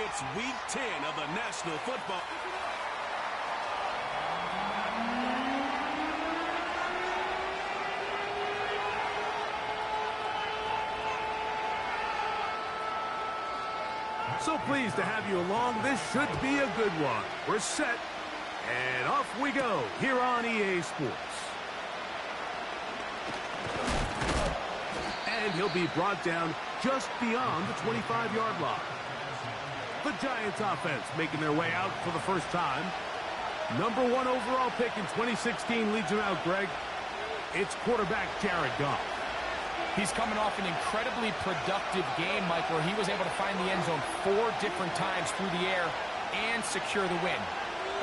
It's Week 10 of the National Football. So pleased to have you along. This should be a good one. We're set, and off we go here on EA Sports. And he'll be brought down just beyond the 25-yard line. The Giants offense making their way out for the first time. Number 1 overall pick in 2016 leads him out, Greg. It's quarterback Jared Goff. He's coming off an incredibly productive game, Mike, where he was able to find the end zone 4 different times through the air and secure the win.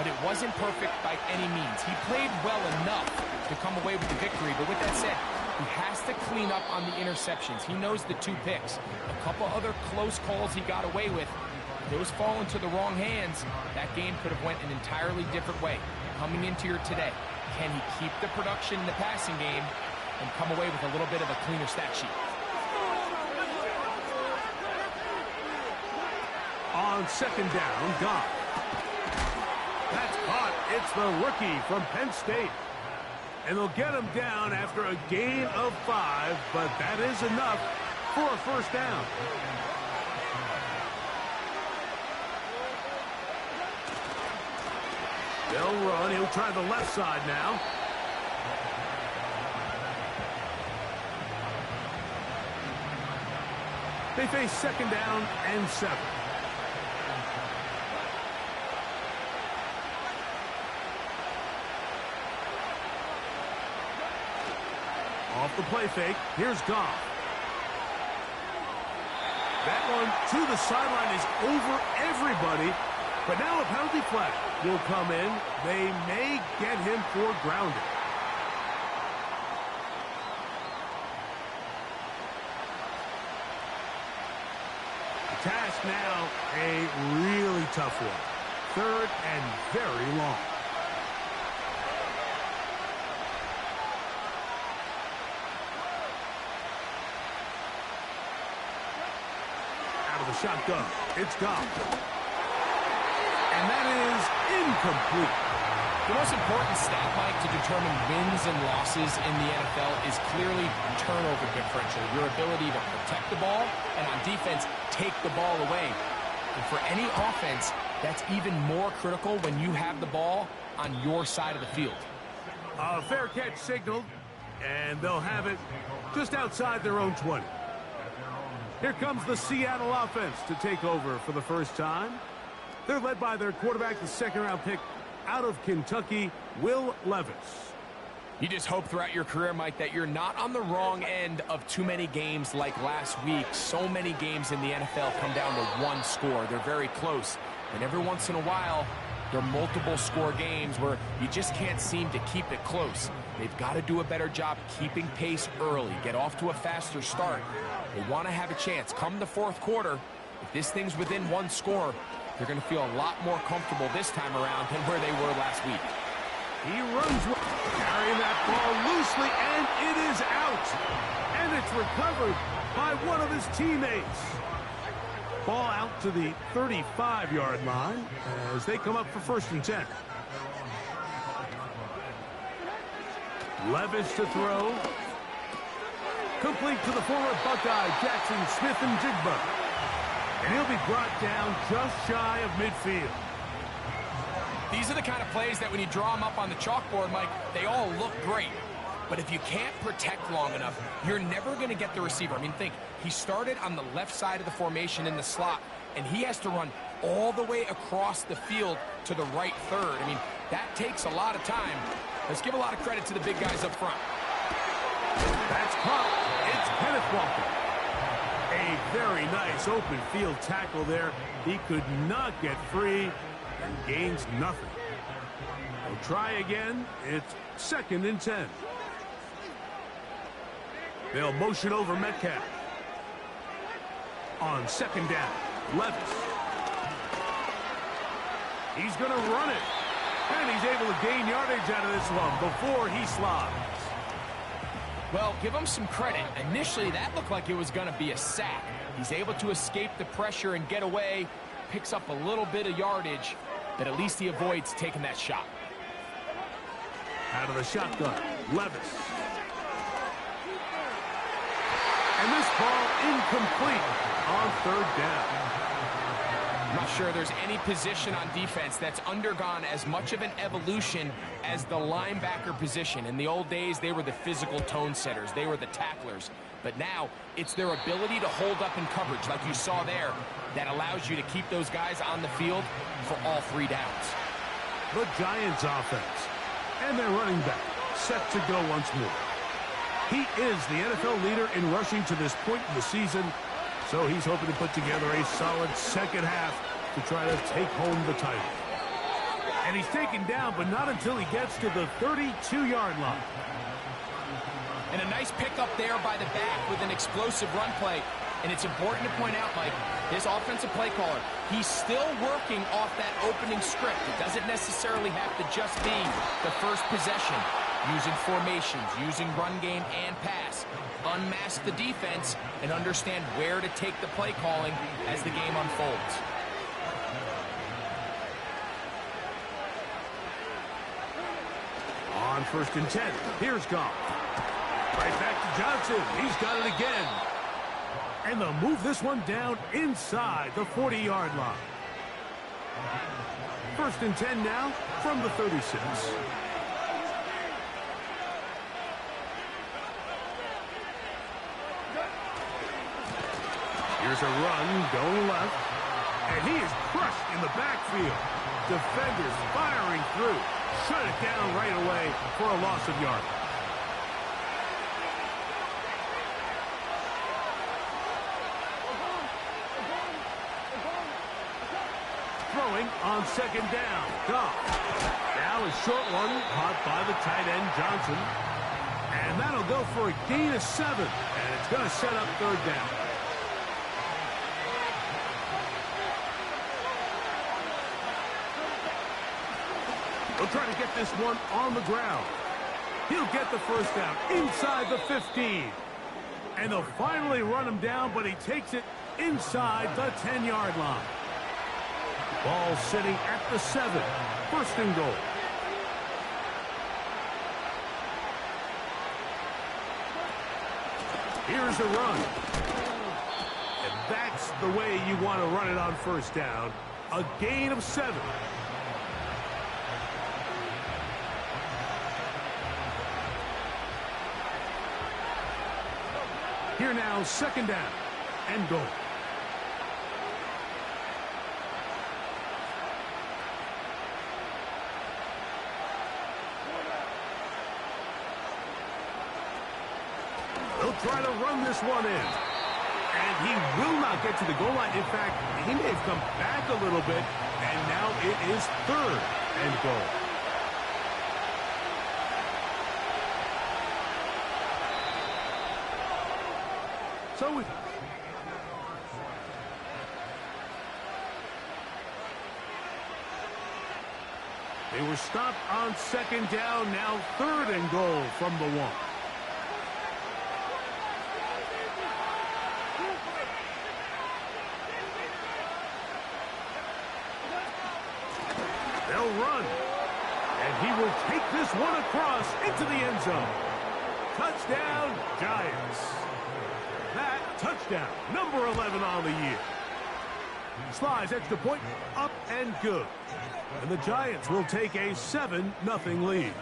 But it wasn't perfect by any means. He played well enough to come away with the victory. But with that said, he has to clean up on the interceptions. He knows the 2 picks. A couple other close calls he got away with. Those fall into the wrong hands. That game could have went an entirely different way. Coming into here today, can he keep the production in the passing game and come away with a little bit of a cleaner stat sheet? On second down, Goff. That's caught. It's the rookie from Penn State. And they'll get him down after a gain of 5, but that is enough for a first down. They'll run. He'll try the left side now. They face second down and 7. Off the play fake, here's Goff. That one to the sideline is over everybody, but now a penalty flag will come in. They may get him for grounding. Task now, a really tough one. 3rd and very long. Out of the shotgun, it's Goff. And that is incomplete. The most important stat, Mike, to determine wins and losses in the NFL is clearly turnover differential, your ability to protect the ball, and on defense, take the ball away. And for any offense, that's even more critical when you have the ball on your side of the field. A fair catch signaled, and they'll have it just outside their own 20. Here comes the Seattle offense to take over for the first time. They're led by their quarterback, the second-round pick out of Kentucky, Will Levis. You just hope throughout your career, Mike, that you're not on the wrong end of too many games like last week. So many games in the NFL come down to 1 score. They're very close. And every once in a while, there are multiple score games where you just can't seem to keep it close. They've got to do a better job keeping pace early, get off to a faster start. They want to have a chance. Come the 4th quarter, if this thing's within 1 score, they're going to feel a lot more comfortable this time around than where they were last week. He runs, carrying that ball loosely, and it is out. And it's recovered by one of his teammates. Ball out to the 35-yard line as they come up for 1st and 10. Levis to throw. Complete to the former Buckeye, Jackson Smith-Njigba. And he'll be brought down just shy of midfield. These are the kind of plays that when you draw them up on the chalkboard, Mike, they all look great. But if you can't protect long enough, you're never going to get the receiver. I mean, think, he started on the left side of the formation in the slot, and he has to run all the way across the field to the right 3rd. I mean, that takes a lot of time. Let's give a lot of credit to the big guys up front. That's caught. It's Kenneth Walker. A very nice open field tackle there. He could not get free and gains nothing. They'll try again. It's 2nd and 10. They'll motion over Metcalf. On 2nd down, Levis. He's going to run it. And he's able to gain yardage out of this one before he slides. Well, give him some credit. Initially, that looked like it was going to be a sack. He's able to escape the pressure and get away. picks up a little bit of yardage, but at least he avoids taking that shot. Out of the shotgun, Levis. And this ball incomplete on third down. I'm not sure there's any position on defense that's undergone as much of an evolution as the linebacker position. In the old days, they were the physical tone setters. They were the tacklers. But now, it's their ability to hold up in coverage, like you saw there, that allows you to keep those guys on the field for all 3 downs. The Giants offense. And their running back set to go once more. He is the NFL leader in rushing to this point in the season, so he's hoping to put together a solid second half to try to take home the title. And he's taken down, but not until he gets to the 32-yard line. And a nice pickup there by the back with an explosive run play. And it's important to point out, Mike, this offensive play caller, he's still working off that opening script. It doesn't necessarily have to just be the first possession. Using formations, using run game and pass. Unmask the defense and understand where to take the play calling as the game unfolds. On 1st and 10, here's Goff. Right back to Johnson. He's got it again. And they'll move this one down inside the 40-yard line. 1st and 10 now from the 36. Here's a run going left. And he is crushed in the backfield. Defenders firing through. Shut it down right away for a loss of yardage. Throwing on 2nd down. Goff. Now a short one caught by the tight end Johnson. And that'll go for a gain of 7. And it's going to set up 3rd down. He'll try to get this one on the ground. He'll get the 1st down inside the 15. And they'll finally run him down, but he takes it inside the 10-yard line. Ball sitting at the 7. 1st and goal. Here's a run. And that's the way you want to run it on 1st down. A gain of 7. Here now, 2nd down and goal. They'll try to run this one in. And he will not get to the goal line. In fact, he may have come back a little bit. And now it is 3rd and goal. So they were stopped on 2nd down, now 3rd and goal from the 1. They'll run. And he will take this one across into the end zone. Touchdown, Giants. That touchdown, number 11 on the year. Slides extra point, up and good. And the Giants will take a 7-0 lead.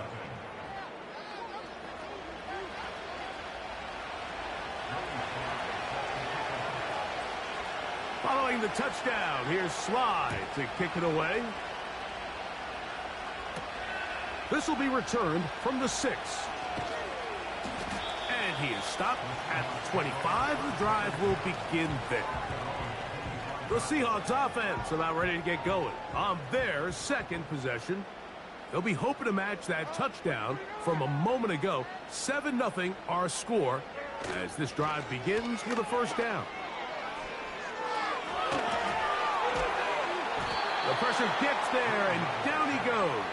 Following the touchdown, here's Slide to kick it away. This will be returned from the 6. And he is stopped at the 25. The drive will begin there. The Seahawks offense about ready to get going on their 2nd possession. They'll be hoping to match that touchdown from a moment ago. 7-0 our score as this drive begins with a 1st down. The pressure gets there, and down he goes.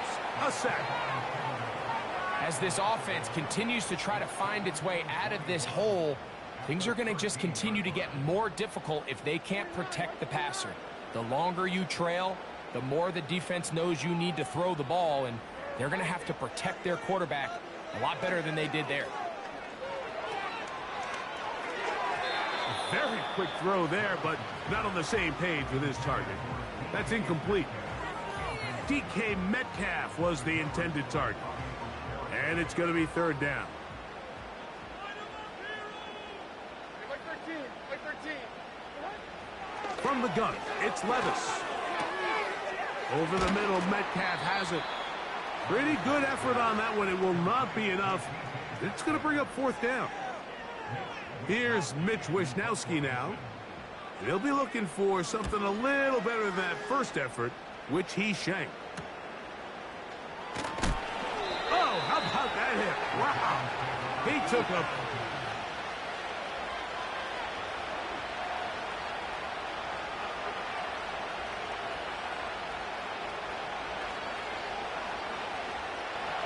A sack. As this offense continues to try to find its way out of this hole, things are going to just continue to get more difficult if they can't protect the passer. The longer you trail, the more the defense knows you need to throw the ball, and they're going to have to protect their quarterback a lot better than they did there. Very quick throw there, but not on the same page with his target. That's incomplete. DK Metcalf was the intended target. And it's going to be third down. From the gun, it's Levis. Over the middle, Metcalf has it. Pretty good effort on that one. It will not be enough. It's going to bring up fourth down. Here's Mitch Wisnowski now. He'll be looking for something a little better than that first effort, which he shanked. Oh, how about that hit? Wow. He took a...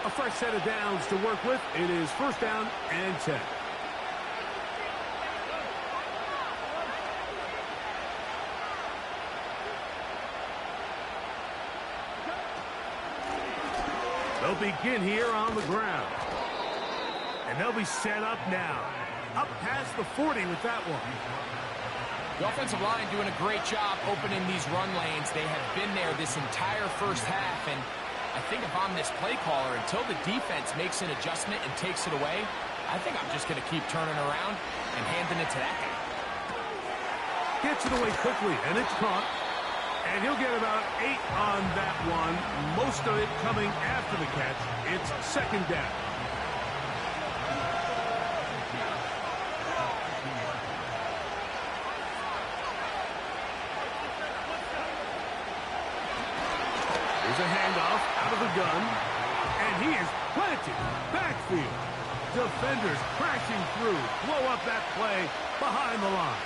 A fresh set of downs to work with. It is first down and 10. They'll begin here on the ground. And they'll be set up now. Up past the 40 with that one. The offensive line doing a great job opening these run lanes. They have been there this entire first half, and I think if I'm this play caller, until the defense makes an adjustment and takes it away, I think I'm just going to keep turning around and handing it to that guy. Gets it away quickly, and it's caught. And he'll get about 8 on that one, most of it coming after the catch. It's second down. There's a handoff out of the gun, and he is planted backfield. Defenders crashing through, blow up that play behind the line.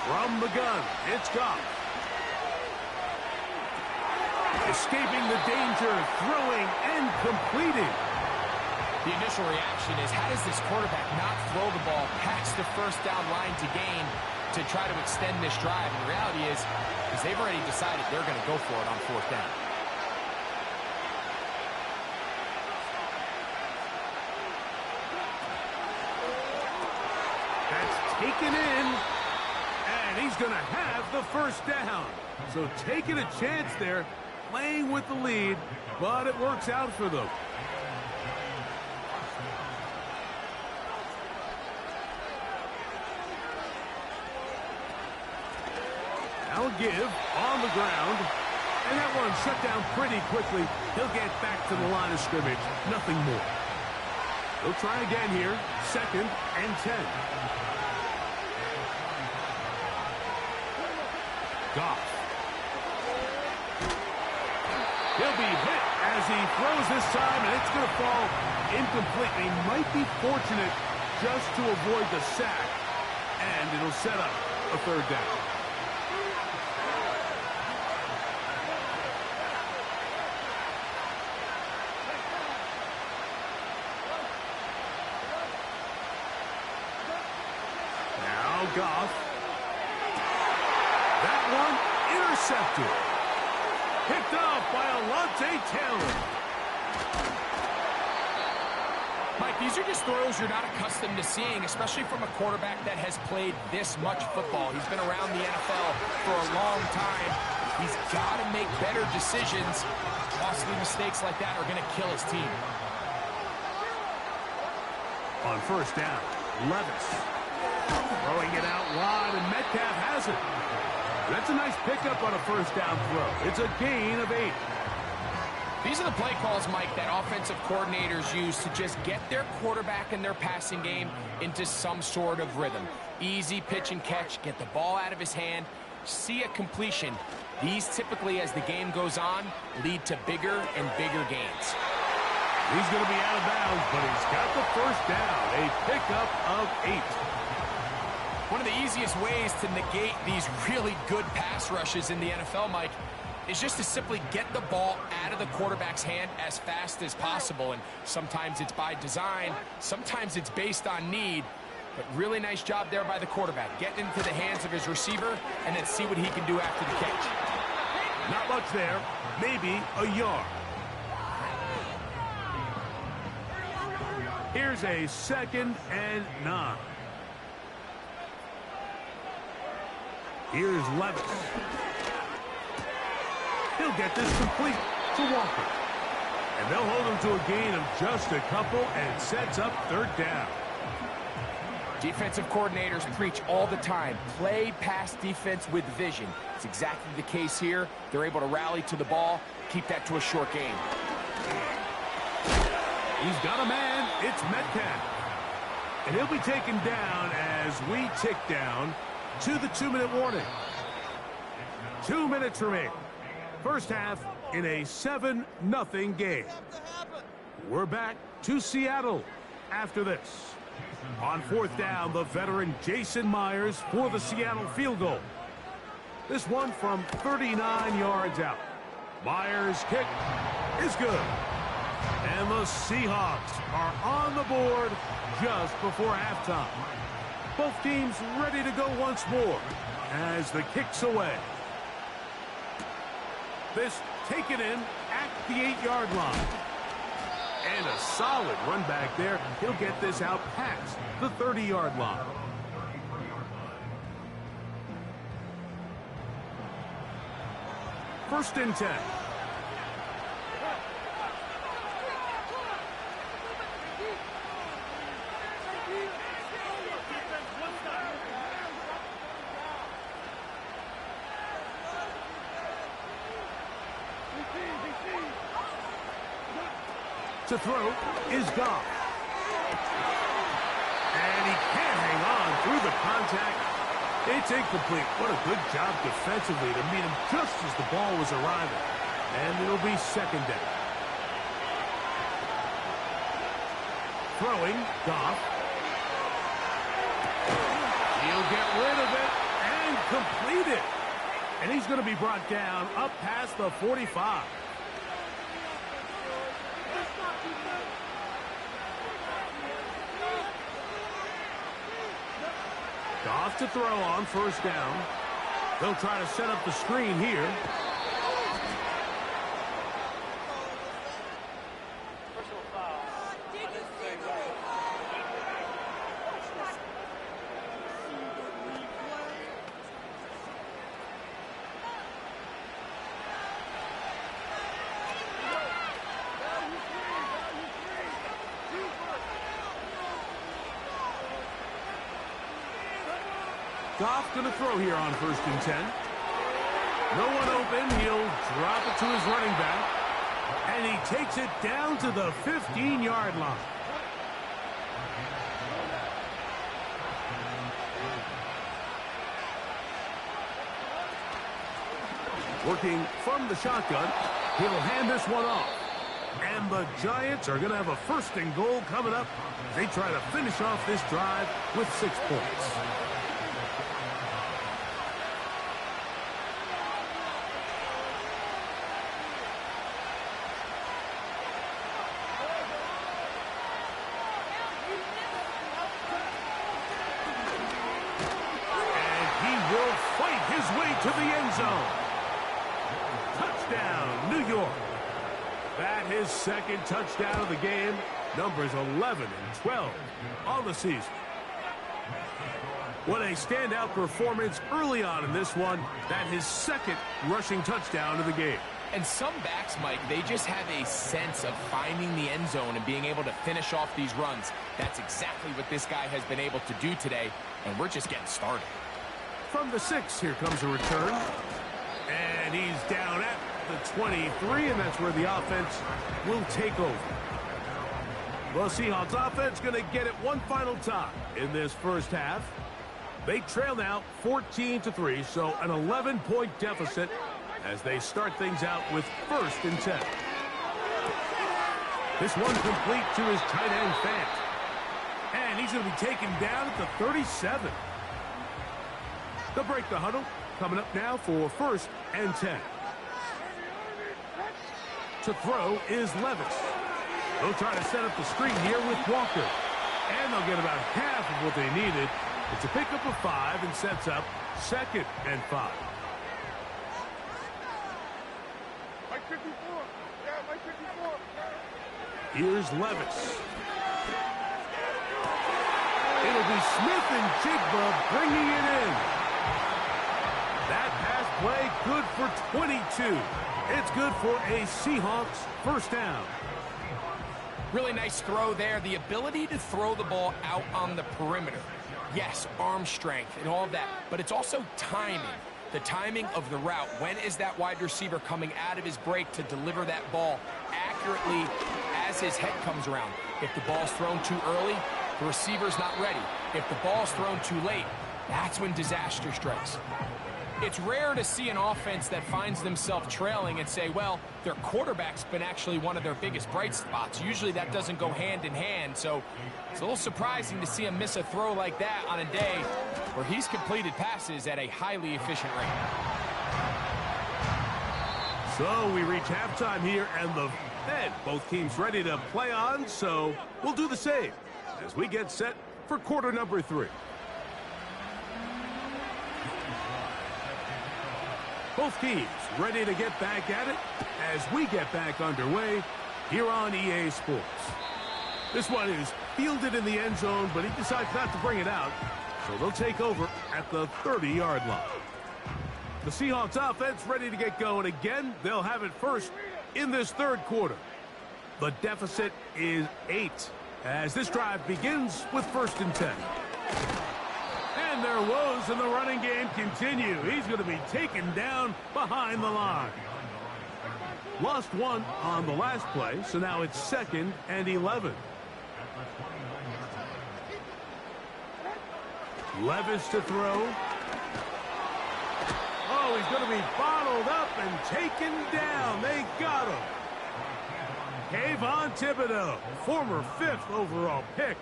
From the gun, it's Goff. Escaping the danger, throwing and completing. The initial reaction is, how does this quarterback not throw the ball past the first down line to gain to try to extend this drive? And the reality is they've already decided they're going to go for it on fourth down. That's taken in, and he's going to have the first down. So taking a chance there, playing with the lead, but it works out for them. Now a give on the ground, and that one shut down pretty quickly. He'll get back to the line of scrimmage, nothing more. He'll try again here, second and 10. Goff. He'll be hit as he throws this time, and it's going to fall incomplete. He might be fortunate just to avoid the sack, and it'll set up a third down. Goff. That one intercepted. Picked up by Alontae Taylor. Mike, these are just throws you're not accustomed to seeing, especially from a quarterback that has played this much football. He's been around the NFL for a long time. He's got to make better decisions. Costly mistakes like that are going to kill his team. On first down, Levis. Throwing it out wide, and Metcalf has it. That's a nice pickup on a first down throw. It's a gain of 8. These are the play calls, Mike, that offensive coordinators use to just get their quarterback and their passing game into some sort of rhythm. Easy pitch and catch, get the ball out of his hand, see a completion. These typically, as the game goes on, lead to bigger and bigger gains. He's going to be out of bounds, but he's got the first down. A pickup of 8. One of the easiest ways to negate these really good pass rushes in the NFL, Mike, is just to simply get the ball out of the quarterback's hand as fast as possible. And sometimes it's by design, sometimes it's based on need. But really nice job there by the quarterback, getting into the hands of his receiver and then see what he can do after the catch. Not much there, maybe a yard. Here's a 2nd and 9. Here's Levis. He'll get this complete to Walker. And they'll hold him to a gain of just a couple and sets up 3rd down. Defensive coordinators preach all the time, play pass defense with vision. It's exactly the case here. They're able to rally to the ball, keep that to a short game. He's got a man. It's Metcalf. And he'll be taken down as we tick down to the 2-minute warning. 2 minutes remain. First half in a 7-0 game. We're back to Seattle after this. On 4th down, the veteran Jason Myers for the Seattle field goal. This one from 39 yards out. Myers' kick is good. And the Seahawks are on the board just before halftime. Both teams ready to go once more as the kick's away. This taken in at the 8-yard line. And a solid run back there. He'll get this out past the 30-yard line. First and 10. To throw is Goff. And he can't hang on through the contact. It's incomplete. What a good job defensively to meet him just as the ball was arriving. And it'll be 2nd down. Throwing, Goff. He'll get rid of it and complete it. And he's going to be brought down up past the 45. Goff to throw on 1st down. They'll try to set up the screen here. Goff going to throw here on 1st and 10. No one open. He'll drop it to his running back. And he takes it down to the 15-yard line. Working from the shotgun. He'll hand this one off. And the Giants are going to have a 1st and goal coming up as they try to finish off this drive with 6 points. To the end zone. Touchdown, New York. That his 2nd touchdown of the game. Numbers 11 and 12 on the season. What a standout performance early on in this one. That his 2nd rushing touchdown of the game. And some backs, Mike, they just have a sense of finding the end zone and being able to finish off these runs. That's exactly what this guy has been able to do today, and we're just getting started. From the 6, here comes a return. And he's down at the 23, and that's where the offense will take over. The Seahawks offense going to get it one final time in this first half. They trail now 14-3, so an 11-point deficit as they start things out with 1st and 10. This one complete to his tight end, Fant. And he's going to be taken down at the 37. They'll break the huddle. Coming up now for 1st and 10. To throw is Levis. They'll try to set up the screen here with Walker. And they'll get about half of what they needed. It's a pickup of 5 and sets up 2nd and 5. Here's Levis. It'll be Smith and Jigba bringing it in. That pass play good for 22. It's good for a Seahawks first down. Really nice throw there. The ability to throw the ball out on the perimeter. Yes, arm strength and all of that, but it's also timing. The timing of the route. When is that wide receiver coming out of his break to deliver that ball accurately as his head comes around? If the ball's thrown too early, the receiver's not ready. If the ball's thrown too late, that's when disaster strikes. It's rare to see an offense that finds themselves trailing and say, well, their quarterback's been actually one of their biggest bright spots. Usually that doesn't go hand in hand, so it's a little surprising to see him miss a throw like that on a day where he's completed passes at a highly efficient rate. So we reach halftime here, and both teams ready to play on, so we'll do the same as we get set for quarter number 3. Both teams ready to get back at it as we get back underway here on EA Sports. This one is fielded in the end zone, but he decides not to bring it out, so they'll take over at the 30-yard line. The Seahawks offense ready to get going again. They'll have it first in this third quarter. The deficit is 8 as this drive begins with 1st and 10. And their woes in the running game continue. He's going to be taken down behind the line. Lost 1 on the last play, so now it's 2nd and 11. Levis to throw. Oh, he's going to be bottled up and taken down. They got him. Kayvon Thibodeau, former 5th overall pick,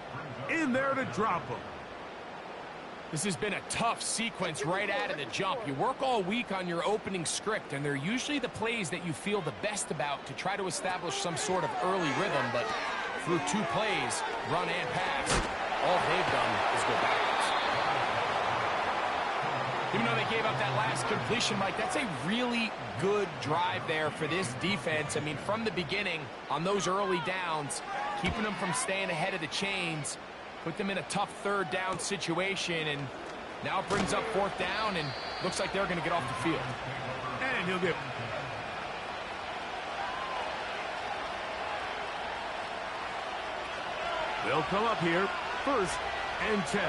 in there to drop him. This has been a tough sequence right out of the jump. You work all week on your opening script, and they're usually the plays that you feel the best about to try to establish some sort of early rhythm, but through 2 plays, run and pass, all they've done is go backwards. Even though they gave up that last completion, Mike, that's a really good drive there for this defense. I mean, from the beginning, on those early downs, keeping them from staying ahead of the chains, put them in a tough 3rd down situation, and now it brings up 4th down, and looks like they're going to get off the field. And he'll get... They'll come up here, 1st and 10.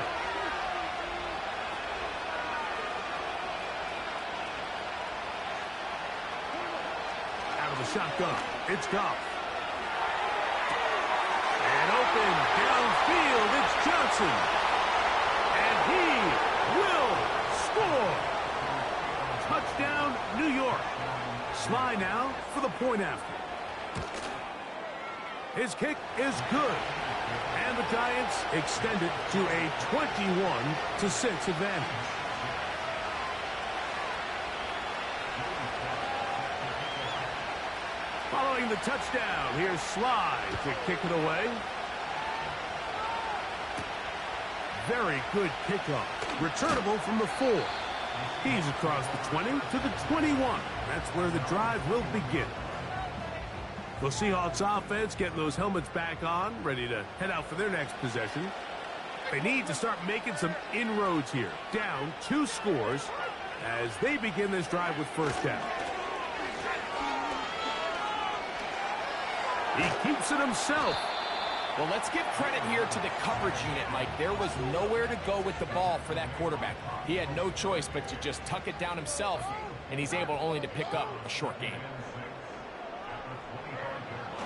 Out of the shotgun, it's Goff. And open downfield, it's Johnson. And he will score. Touchdown, New York. Sly now for the point after. His kick is good. And the Giants extend it to a 21-6 advantage. Following the touchdown, here's Sly to kick it away. Very good kickoff. Returnable from the 4. He's across the 20 to the 21. That's where the drive will begin. The Seahawks offense getting those helmets back on, ready to head out for their next possession. They need to start making some inroads here. Down 2 scores as they begin this drive with 1st down. He keeps it himself. Well, let's give credit here to the coverage unit, Mike. There was nowhere to go with the ball for that quarterback. He had no choice but to just tuck it down himself, and he's able only to pick up a short gain.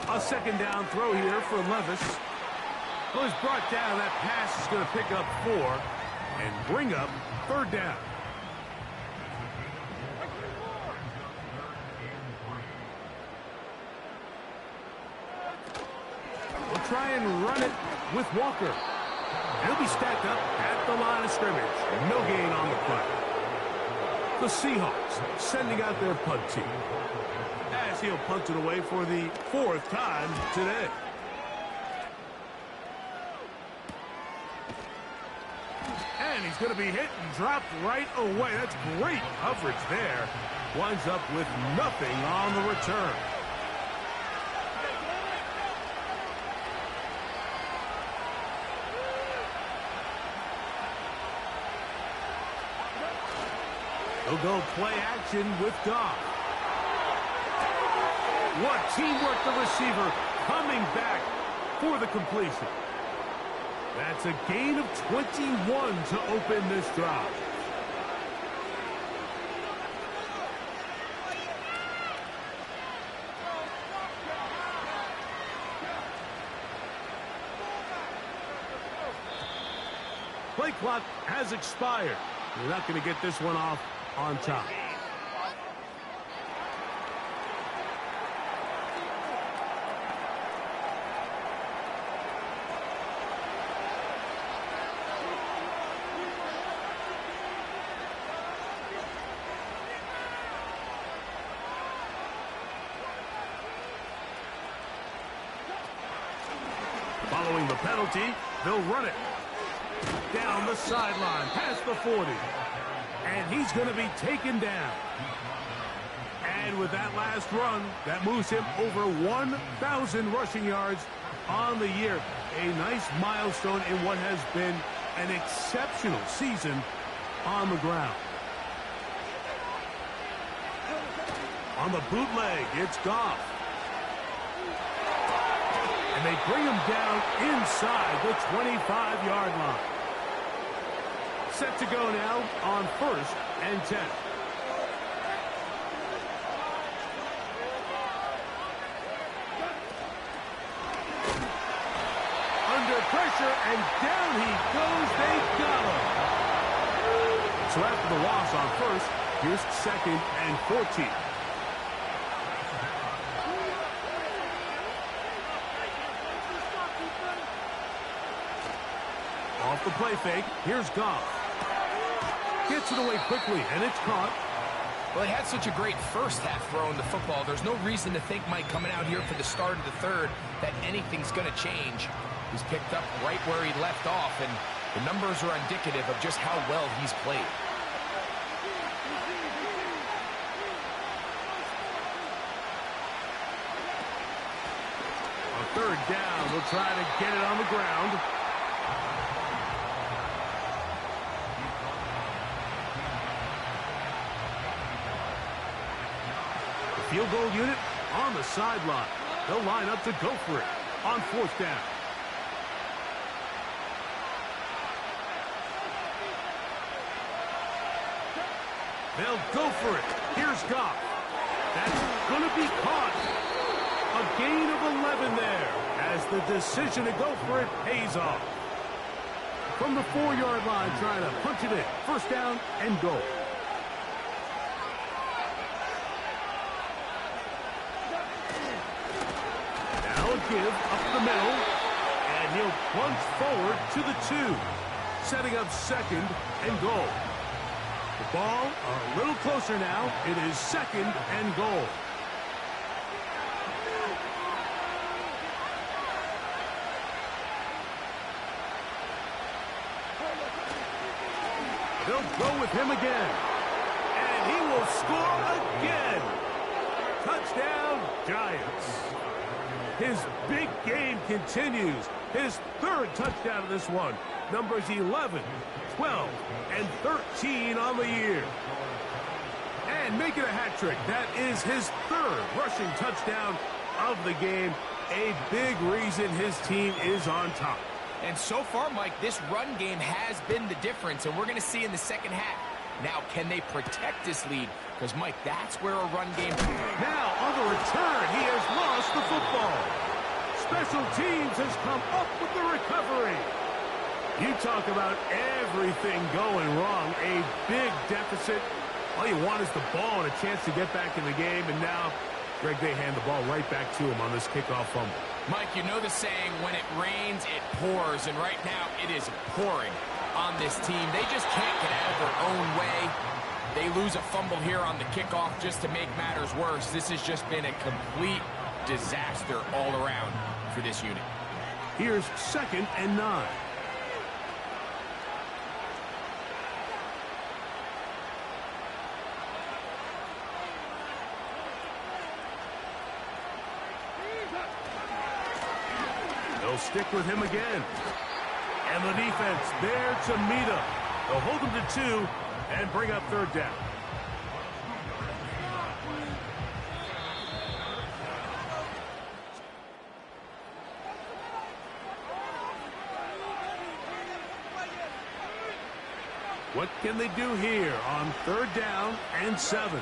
A 2nd down throw here for Levis. Well, he's brought down. That pass is going to pick up 4 and bring up 3rd down. We'll try and run it with Walker. He'll be stacked up at the line of scrimmage. No gain on the play. The Seahawks sending out their punt team, as he'll punt it away for the 4th time today. And he's going to be hit and dropped right away. That's great coverage there. Winds up with nothing on the return. He'll go play action with Goff. What teamwork, the receiver coming back for the completion. That's a gain of 21 to open this drive. Play clock has expired. You're not going to get this one off on time. Following the penalty, they'll run it. Down the sideline, past the 40. And he's going to be taken down. And with that last run, that moves him over 1,000 rushing yards on the year. A nice milestone in what has been an exceptional season on the ground. On the bootleg, it's Goff. And they bring him down inside the 25-yard line. Set to go now on 1st and 10. Under pressure, and down he goes. They got him. So after the loss on 1st, here's 2nd and 14. Off the play fake, here's Goff. Gets it away quickly, and it's caught. Well, he had such a great first half throwing the football. There's no reason to think, Mike, coming out here for the start of the 3rd, that anything's going to change. He's picked up right where he left off, and the numbers are indicative of just how well he's played. On 3rd down, they'll try to get it on the ground. Field goal unit on the sideline. They'll line up to go for it on 4th down. They'll go for it. Here's Goff. That's going to be caught. A gain of 11 there as the decision to go for it pays off. From the 4-yard line, trying to punch it in. 1st down and goal. Give up the middle, and he'll plunge forward to the 2, setting up 2nd and goal. The ball a little closer now. It is 2nd and goal. They'll go with him again, and he will score again. Touchdown, Giants. His big game continues. His 3rd touchdown of this one. Numbers 11, 12, and 13 on the year. And making a hat trick. That is his 3rd rushing touchdown of the game. A big reason his team is on top. And so far, Mike, this run game has been the difference, and we're going to see in the 2nd half. Now, can they protect this lead? Because, Mike, that's where a run game... Now, on the return, he has lost the football. Special teams has come up with the recovery. You talk about everything going wrong. A big deficit. All you want is the ball and a chance to get back in the game. And now, Greg, they hand the ball right back to him on this kickoff fumble. Mike, you know the saying, when it rains, it pours. And right now, it is pouring on this team. They just can't get out of their own way. They lose a fumble here on the kickoff just to make matters worse. This has just been a complete disaster all around for this unit. Here's 2nd and 9. They'll stick with him again. And the defense there to meet him. They'll hold him to 2 and bring up 3rd down. What can they do here on 3rd down and 7?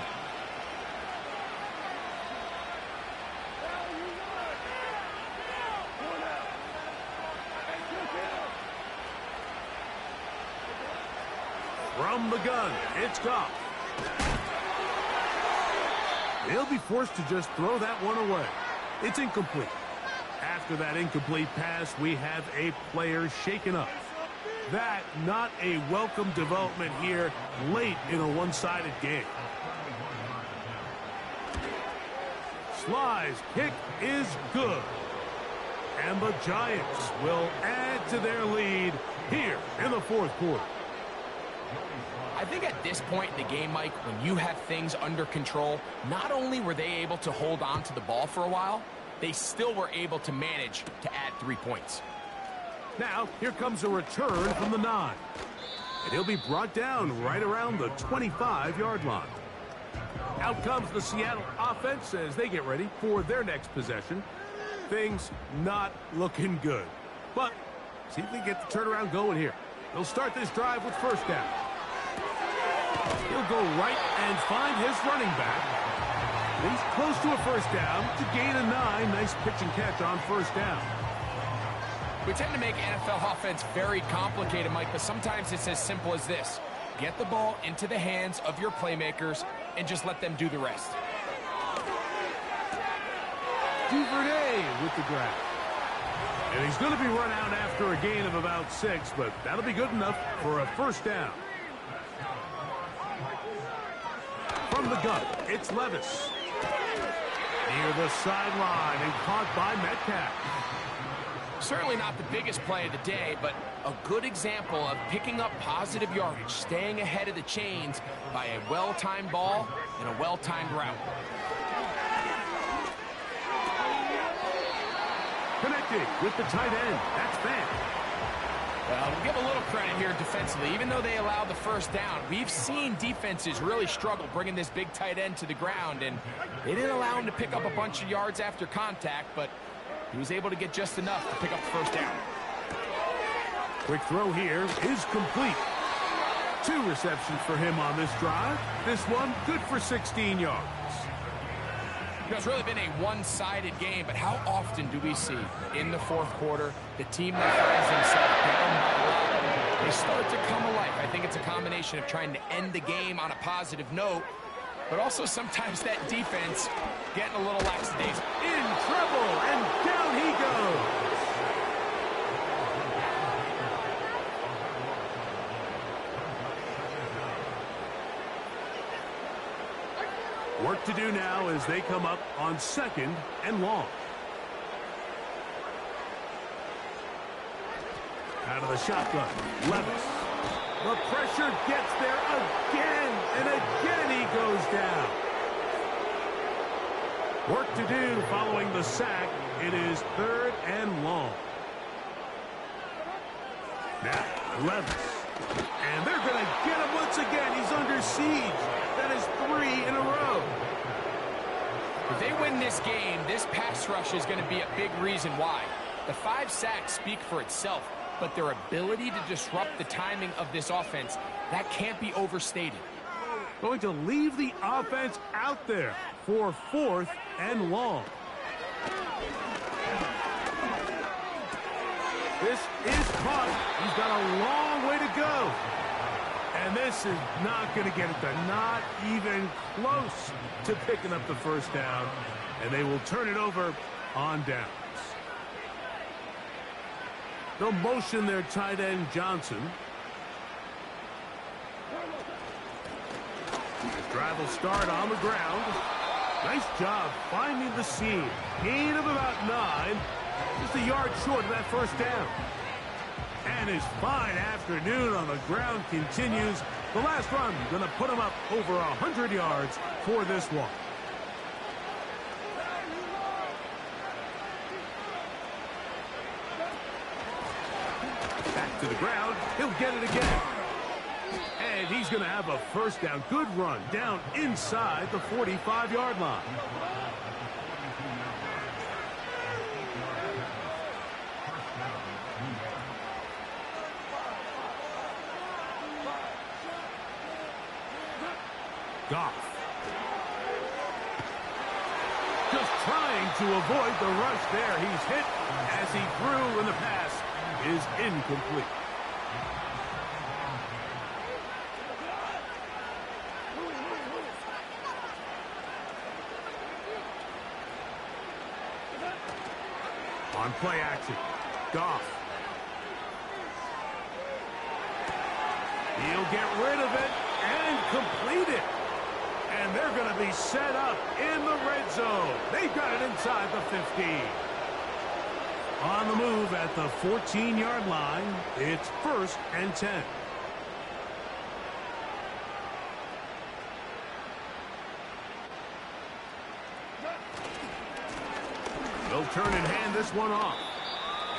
From the gun, it's Goff. They'll be forced to just throw that one away. It's incomplete. After that incomplete pass, we have a player shaken up. That not a welcome development here late in a one-sided game. Sly's kick is good. And the Giants will add to their lead here in the 4th quarter. I think at this point in the game, Mike, when you have things under control, not only were they able to hold on to the ball for a while, they still were able to manage to add 3 points. Now, here comes a return from the 9. And he'll be brought down right around the 25-yard line. Out comes the Seattle offense as they get ready for their next possession. Things not looking good. But see if they get the turnaround going here. They'll start this drive with 1st down. He'll go right and find his running back. He's close to a 1st down to gain a 9. Nice pitch and catch on 1st down. We tend to make NFL offense very complicated, Mike, but sometimes it's as simple as this. Get the ball into the hands of your playmakers and just let them do the rest. Duvernay with the grab. And he's going to be run out after a gain of about 6, but that'll be good enough for a 1st down. From the gun, it's Levis. Near the sideline and caught by Metcalf. Certainly not the biggest play of the day, but a good example of picking up positive yardage, staying ahead of the chains by a well-timed ball and a well-timed route. Connected with the tight end. That's Fan. Well, we'll give a little credit here defensively. Even though they allowed the 1st down, we've seen defenses really struggle bringing this big tight end to the ground, and they didn't allow him to pick up a bunch of yards after contact, but he was able to get just enough to pick up the 1st down. Quick throw here is complete. 2 receptions for him on this drive. This one good for 16 yards. You know, it's really been a one-sided game, but how often do we see in the 4th quarter the team that finds themselves down by a lot, they start to come alive? I think it's a combination of trying to end the game on a positive note, but also sometimes that defense getting a little lackadaisical. In trouble, and down he goes. Work to do now as they come up on 2nd and long. Out of the shotgun, Levis. The pressure gets there again, and again he goes down. Work to do following the sack. It is 3rd and long. Now, Levis. And they're going to get him once again. He's under siege. That is 3 in a row. If they win this game, this pass rush is going to be a big reason why. The 5 sacks speak for itself, but their ability to disrupt the timing of this offense, that can't be overstated. Going to leave the offense out there for 4th and long. This is caught. He's got a long way to go. And this is not going to get it done. Not even close to picking up the 1st down. And they will turn it over on downs. They'll motion their tight end Johnson. The drive will start on the ground. Nice job finding the seam. Gain of about 9. Just a yard short of that first down. And his fine afternoon on the ground continues. The last run going to put him up over 100 yards for this one. Back to the ground. He'll get it again. And he's going to have a first down. Good run down inside the 45-yard line. Goff. Just trying to avoid the rush there. He's hit as he threw, and the pass is incomplete. On play action, Goff. He'll get rid of it and complete it. And they're going to be set up in the red zone. They've got it inside the 15. On the move at the 14-yard line, it's 1st and 10. They'll turn and hand this one off.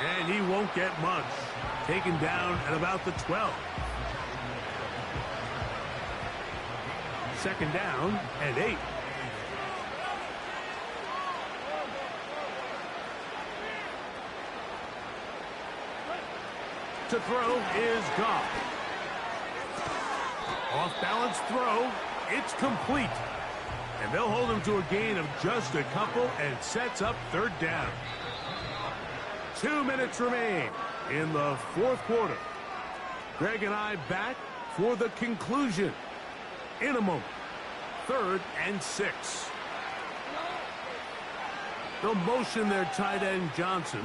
And he won't get much. Taken down at about the 12. 2nd down and 8. To throw is Goff. Off-balance throw. It's complete. And they'll hold him to a gain of just a couple and sets up 3rd down. 2 minutes remain in the 4th quarter. Greg and I back for the conclusion in a moment. 3rd and 6. They'll motion their tight end Johnson.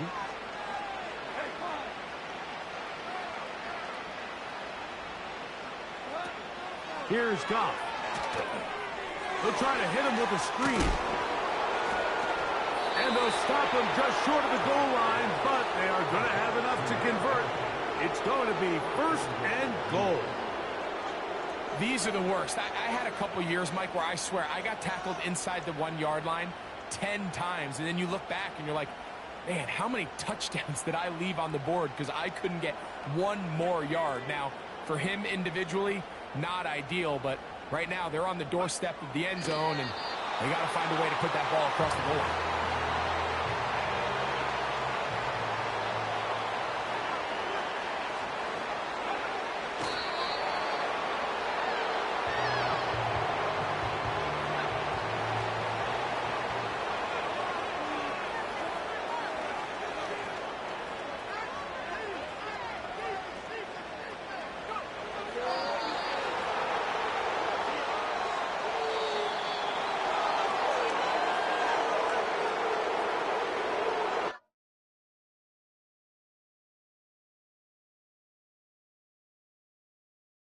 Here's Goff. They'll try to hit him with a screen. And they'll stop him just short of the goal line, but they are going to have enough to convert. It's going to be 1st and goal. These are the worst. I had a couple years, Mike, where I swear I got tackled inside the 1-yard line 10 times. And then you look back and you're like, man, how many touchdowns did I leave on the board because I couldn't get one more yard? Now, for him individually, not ideal, but right now they're on the doorstep of the end zone, and they got to find a way to put that ball across the goal line.